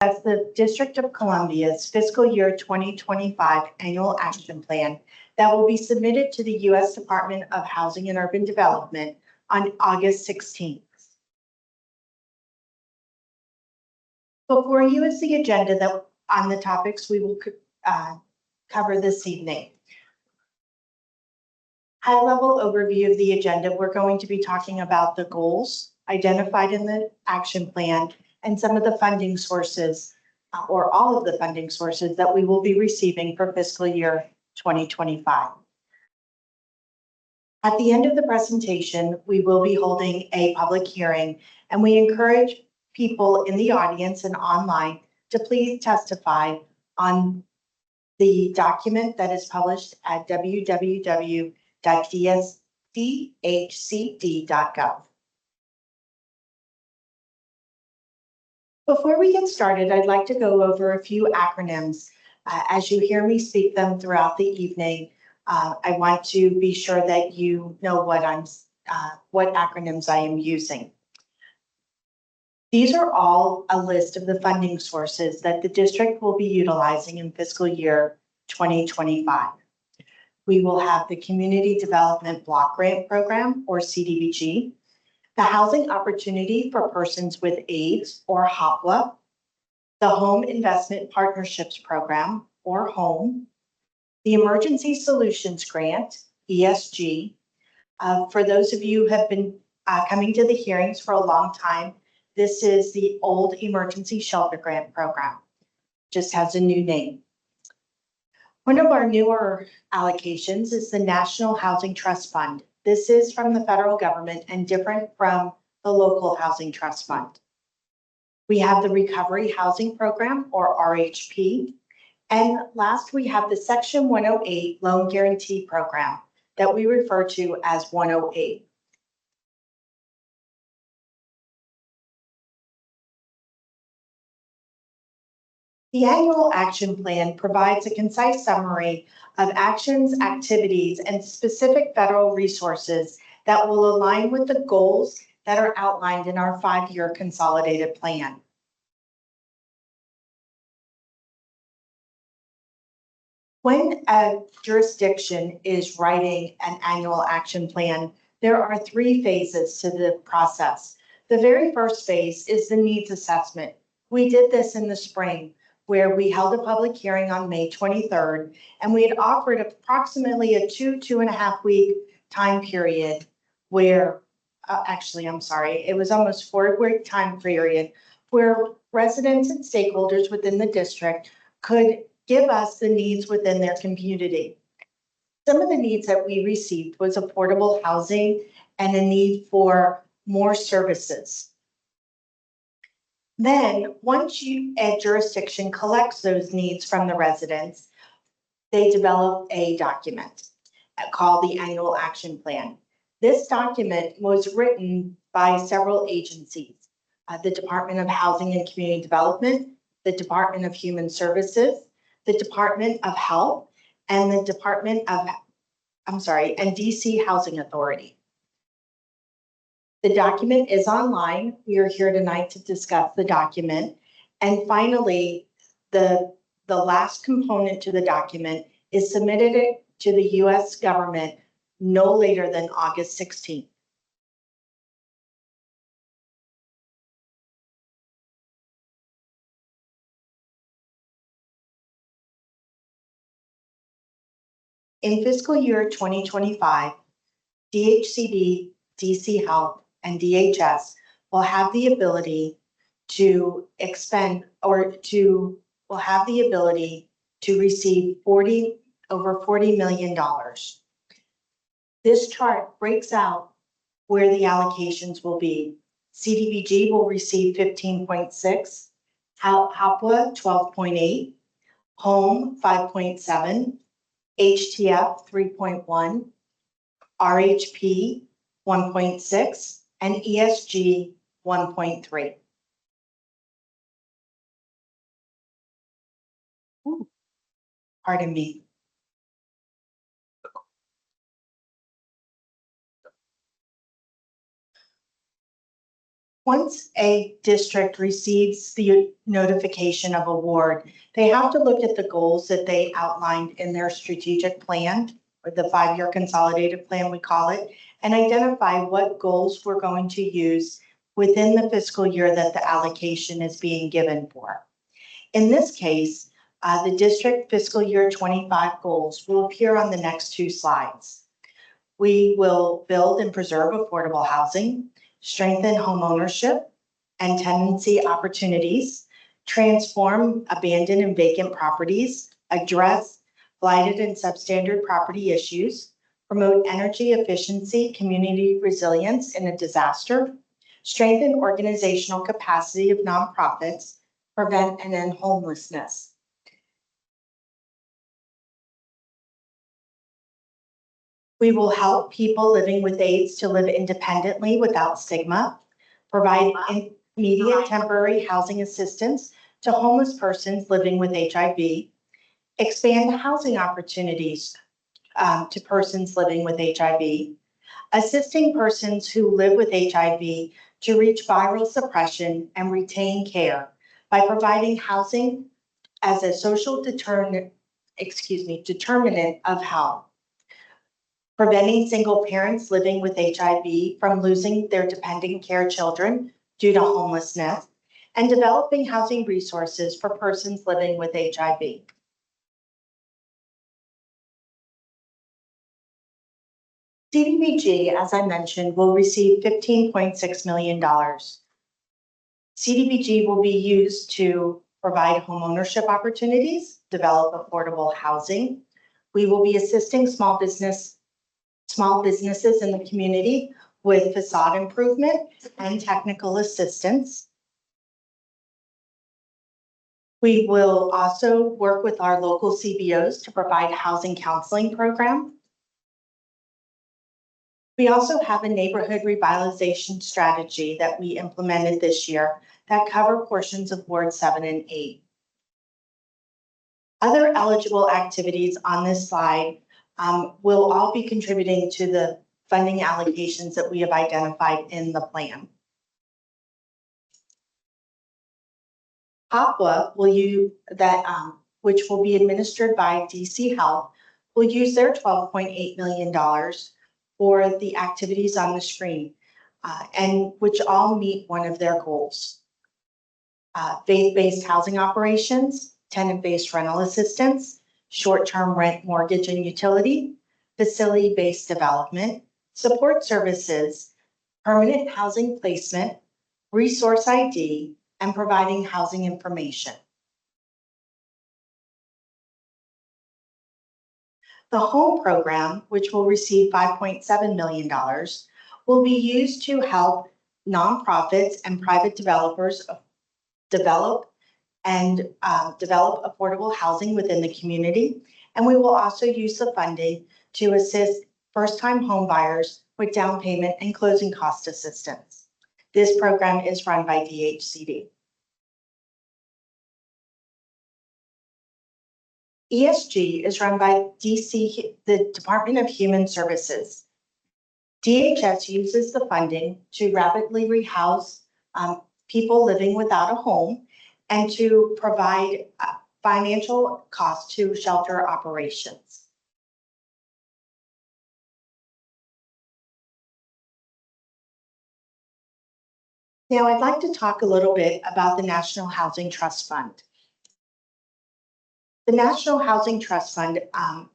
as the District of Columbia's fiscal year 2025 annual action plan that will be submitted to the U.S. Department of Housing and Urban Development on August 16th. Before you is the agenda that on the topics we will cover this evening. High-level overview of the agenda, we're going to be talking about the goals identified in the action plan and some of the funding sources or all of the funding sources that we will be receiving for fiscal year 2025. At the end of the presentation, we will be holding a public hearing, and we encourage people in the audience and online to please testify on the document that is published at www.dhcd.gov. Before we get started, I'd like to go over a few acronyms. As you hear me speak them throughout the evening, I want to be sure that you know what acronyms I am using. These are all a list of the funding sources that the district will be utilizing in fiscal year 2025. We will have the Community Development Block Grant Program, or CDBG, the Housing Opportunity for Persons with AIDS, or HOPWA, the Home Investment Partnerships Program, or HOME, the Emergency Solutions Grant, ESG. For those of you who have been coming to the hearings for a long time, this is the old Emergency Shelter Grant Program, just has a new name. One of our newer allocations is the National Housing Trust Fund. This is from the federal government and different from the local housing trust fund. We have the Recovery Housing Program, or RHP. And last, we have the Section 108 Loan Guarantee Program that we refer to as 108. The annual action plan provides a concise summary of actions, activities, and specific federal resources that will align with the goals that are outlined in our 5-year consolidated plan. When a jurisdiction is writing an annual action plan, there are 3 phases to the process. The very first phase is the needs assessment. We did this in the spring, where we held a public hearing on May 23rd, and we had offered approximately a 2.5 week time period where, it was almost 4-week time period where residents and stakeholders within the district could give us the needs within their community. Some of the needs that we received was affordable housing and a need for more services. Then, once a jurisdiction collects those needs from the residents, they develop a document called the Annual Action Plan. This document was written by several agencies, the Department of Housing and Community Development, the Department of Human Services, the Department of Health, and the DC Housing Authority. The document is online. We are here tonight to discuss the document. And finally, the last component to the document is submitted to the U.S. government no later than August 16th. In fiscal year 2025, DHCD, DC Health, and DHS will have the ability to receive over $40 million. This chart breaks out where the allocations will be. CDBG will receive 15.6, HOPWA 12.8, HOME 5.7, HTF 3.1, RHP 1.6, and ESG 1.3. Pardon me. Once a district receives the notification of award, they have to look at the goals that they outlined in their strategic plan, or the 5-year consolidated plan, we call it, and identify what goals we're going to use within the fiscal year that the allocation is being given for. In this case, the district fiscal year 25 goals will appear on the next 2 slides. We will build and preserve affordable housing, strengthen home ownership and tenancy opportunities, transform abandoned and vacant properties, address blighted and substandard property issues, promote energy efficiency, community resilience in a disaster, strengthen organizational capacity of nonprofits, prevent and end homelessness. We will help people living with AIDS to live independently without stigma, provide immediate temporary housing assistance to homeless persons living with HIV, expand housing opportunities to persons living with HIV, assisting persons who live with HIV to reach viral suppression and retain care by providing housing as a social determinant of health, preventing single parents living with HIV from losing their dependent care children due to homelessness, and developing housing resources for persons living with HIV. CDBG, as I mentioned, will receive $15.6 million. CDBG will be used to provide homeownership opportunities, develop affordable housing. We will be assisting small businesses in the community with facade improvement and technical assistance. We will also work with our local CBOs to provide housing counseling program. We also have a neighborhood revitalization strategy that we implemented this year that cover portions of Ward 7 and 8. Other eligible activities on this slide will all be contributing to the funding allocations that we have identified in the plan. HOPWA which will be administered by DC Health, will use their $12.8 million for the activities on the screen, and which all meet one of their goals. Faith-based housing operations, tenant-based rental assistance, short-term rent, mortgage and utility, facility-based development, support services, permanent housing placement, resource ID, and providing housing information. The HOME program, which will receive $5.7 million, will be used to help nonprofits and private developers develop affordable housing within the community. And we will also use the funding to assist first-time home buyers with down payment and closing cost assistance. This program is run by DHCD. ESG is run by the Department of Human Services. DHS uses the funding to rapidly rehouse people living without a home and to provide financial costs to shelter operations. Now, I'd like to talk a little bit about the National Housing Trust Fund. The National Housing Trust Fund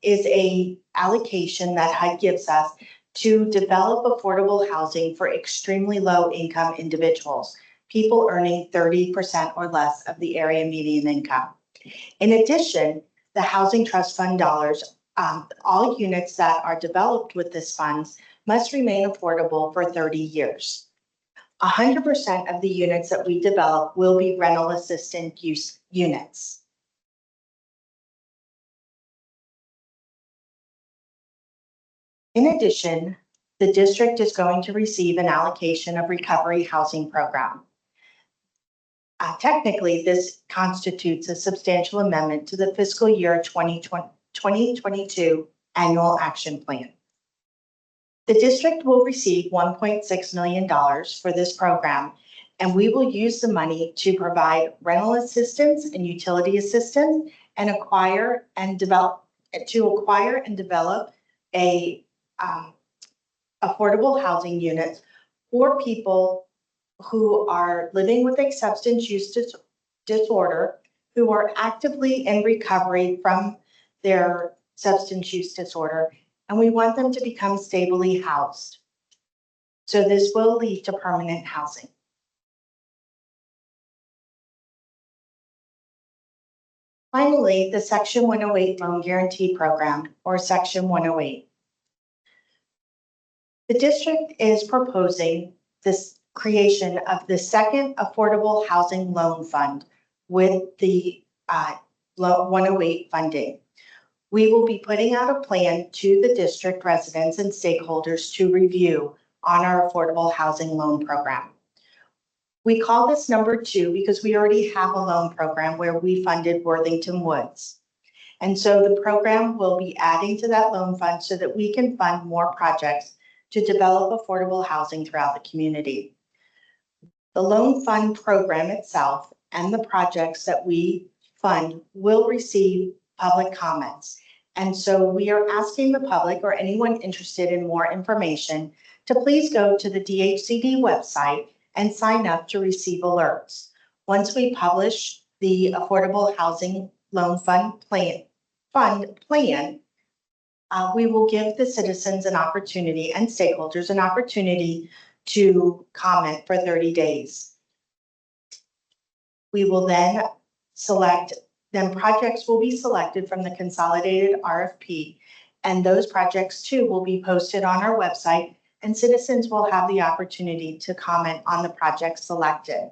is an allocation that HUD gives us to develop affordable housing for extremely low income individuals, people earning 30% or less of the area median income. In addition, the Housing Trust Fund dollars, all units that are developed with this fund must remain affordable for 30 years. 100% of the units that we develop will be rental assistance use units. In addition, the district is going to receive an allocation of recovery housing program. Technically, this constitutes a substantial amendment to the fiscal year 2022 annual action plan. The district will receive $1.6 million for this program, And we will use the money to provide rental assistance and utility assistance and acquire and develop a affordable housing unit for people who are living with a substance use disorder, who are actively in recovery from their substance use disorder, and we want them to become stably housed. So this will lead to permanent housing. Finally, the Section 108 Loan Guarantee Program, or Section 108. The district is proposing this creation of the second Affordable Housing Loan Fund with the 108 funding. We will be putting out a plan to the district residents and stakeholders to review on our affordable housing loan program. We call this number 2 because we already have a loan program where we funded Worthington Woods. And so the program will be adding to that loan fund so that we can fund more projects to develop affordable housing throughout the community. The loan fund program itself and the projects that we fund will receive public comments. And so we are asking the public or anyone interested in more information to please go to the DHCD website and sign up to receive alerts. Once we publish the Affordable Housing Loan Fund plan, we will give the citizens an opportunity and stakeholders an opportunity to comment for 30 days. We will then projects will be selected from the consolidated RFP, and those projects too will be posted on our website, and citizens will have the opportunity to comment on the projects selected.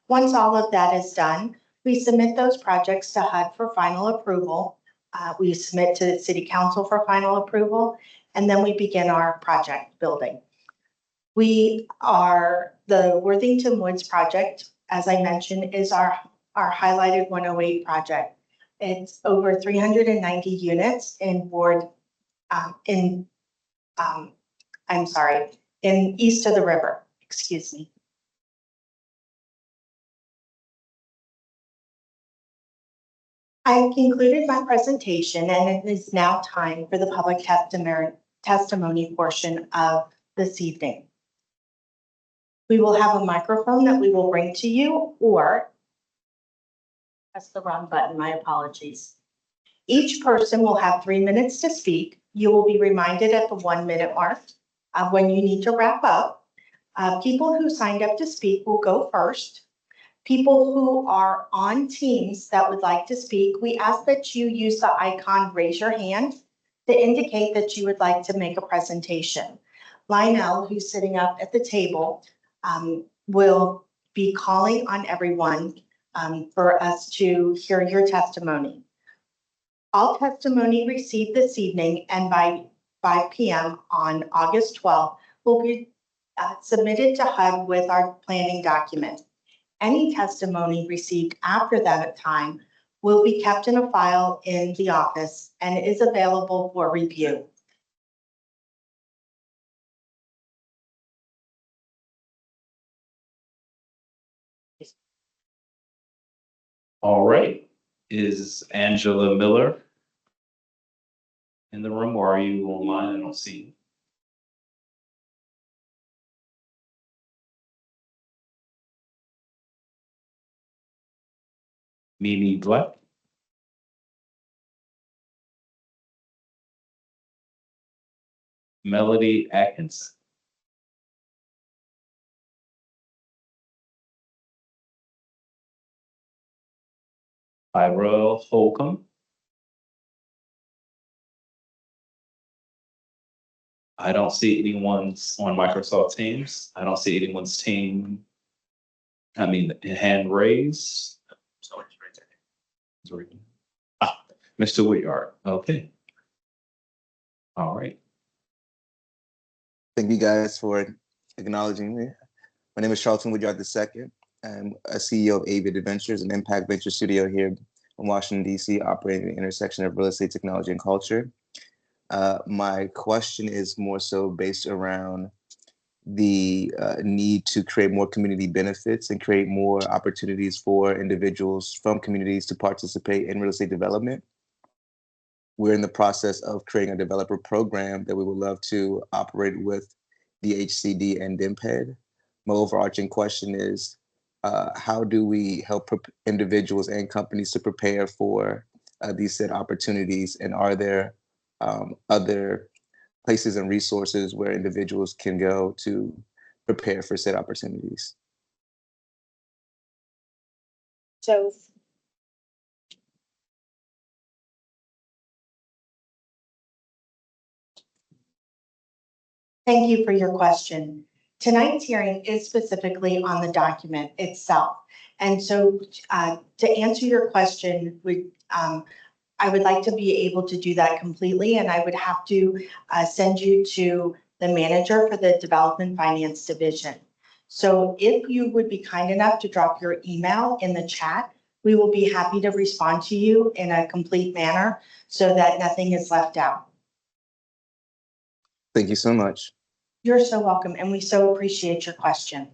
Once all of that is done, we submit those projects to HUD for final approval. We submit to the City Council for final approval, and then we begin our project building. The Worthington Woods project, as I mentioned, is our highlighted 108 project. It's over 390 units in east of the river, excuse me. I've concluded my presentation, and it is now time for the public testimony portion of this evening. We will have a microphone that we will bring to you, or that's the wrong button, my apologies. Each person will have 3 minutes to speak. You will be reminded at the 1 minute mark when you need to wrap up. People who signed up to speak will go first. People who are on Teams that would like to speak, we ask that you use the icon raise your hand to indicate that you would like to make a presentation. Lionel, who's sitting up at the table, will be calling on everyone for us to hear your testimony. All testimony received this evening and by 5 p.m. on August 12th will be submitted to HUD with our planning document. Any testimony received after that time will be kept in a file in the office and is available for review. All right. Is Angela Miller in the room, or are you online? I don't see you. Mimi Black. Melody Atkins. Ira Holcomb. I don't see anyone's on Microsoft Teams. I don't see anyone's hand raised. Sorry, it's right there. Mr. Whityard. Okay. All right. Thank you guys for acknowledging me. My name is Charlton Woodyard II. I'm a CEO of Avid Adventures, an impact venture studio here in Washington, D.C., operating at the intersection of real estate, technology, and culture. My question is more so based around the need to create more community benefits and create more opportunities for individuals from communities to participate in real estate development. We're in the process of creating a developer program that we would love to operate with DHCD and DIMPED. My overarching question is, how do we help individuals and companies to prepare for these said opportunities? And are there other places and resources where individuals can go to prepare for said opportunities? So thank you for your question. Tonight's hearing is specifically on the document itself. And so to answer your question, I would like to be able to do that completely, and I would have to send you to the manager for the Development Finance Division. So if you would be kind enough to drop your email in the chat, we will be happy to respond to you in a complete manner so that nothing is left out. Thank you so much. You're so welcome, and we so appreciate your question.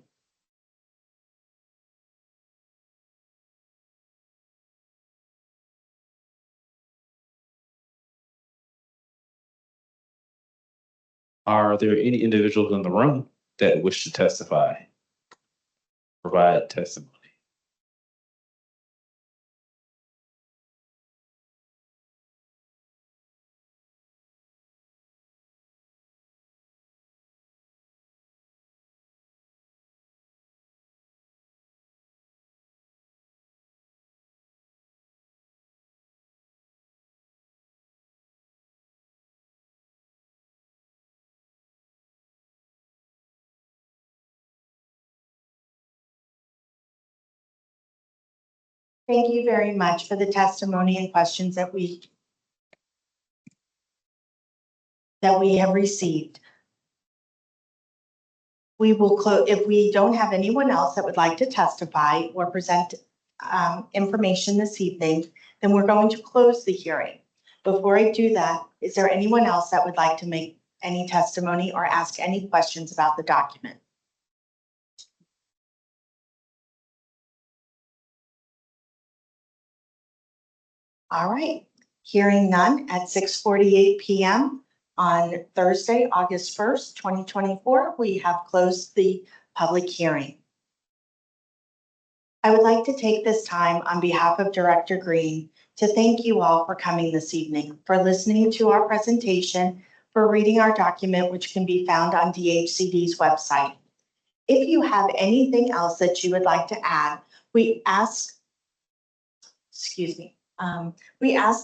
Are there any individuals in the room that wish to testify, provide testimony? Thank you very much for the testimony and questions that we have received. We will close, if we don't have anyone else that would like to testify or present information this evening, then we're going to close the hearing. Before I do that, is there anyone else that would like to make any testimony or ask any questions about the document? All right, hearing none at 6:48 p.m. on Thursday, August 1st, 2024, we have closed the public hearing. I would like to take this time on behalf of Director Green to thank you all for coming this evening, for listening to our presentation, for reading our document, which can be found on DHCD's website. If you have anything else that you would like to add, we ask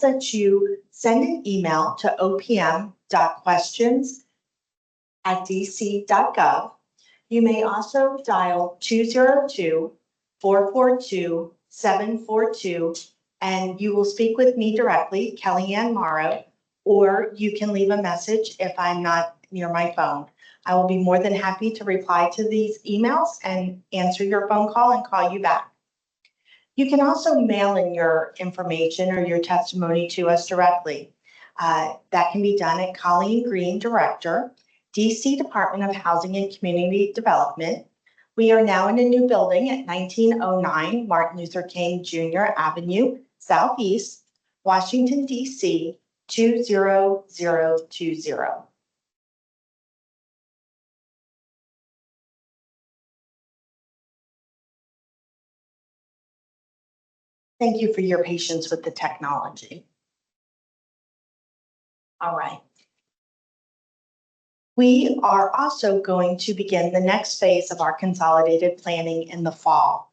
that you send an email to opm.questions@dc.gov. You may also dial 202-442-742, and you will speak with me directly, Kellyanne Morrow, or you can leave a message if I'm not near my phone. I will be more than happy to reply to these emails and answer your phone call and call you back. You can also mail in your information or your testimony to us directly. That can be done at Colleen Green, Director, DC Department of Housing and Community Development. We are now in a new building at 1909 Martin Luther King Jr. Avenue, Southeast, Washington, DC, 20020. Thank you for your patience with the technology. All right. We are also going to begin the next phase of our consolidated planning in the fall.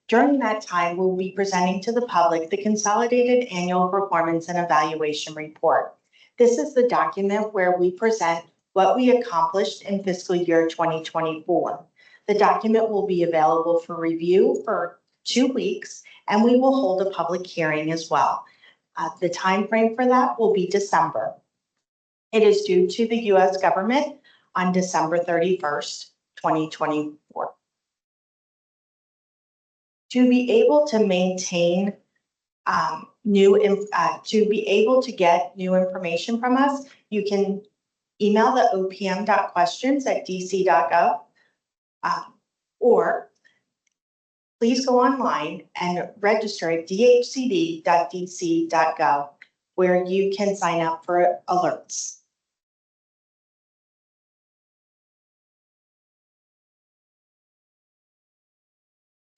During that time, we'll be presenting to the public the Consolidated Annual Performance and Evaluation Report. This is the document where we present what we accomplished in fiscal year 2024. The document will be available for review for 2 weeks, and we will hold a public hearing as well. The time frame for that will be December. It is due to the U.S. government on December 31st, 2024. To be able to maintain to be able to get new information from us, you can email the opm.questions@dc.gov, or please go online and register at dhcd.dc.gov, where you can sign up for alerts.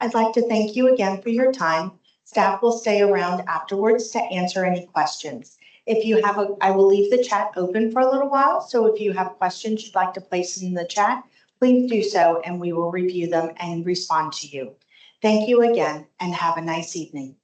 I'd like to thank you again for your time. Staff will stay around afterwards to answer any questions. If you have I will leave the chat open for a little while, so if you have questions you'd like to place in the chat, please do so and we will review them and respond to you. Thank you again and have a nice evening.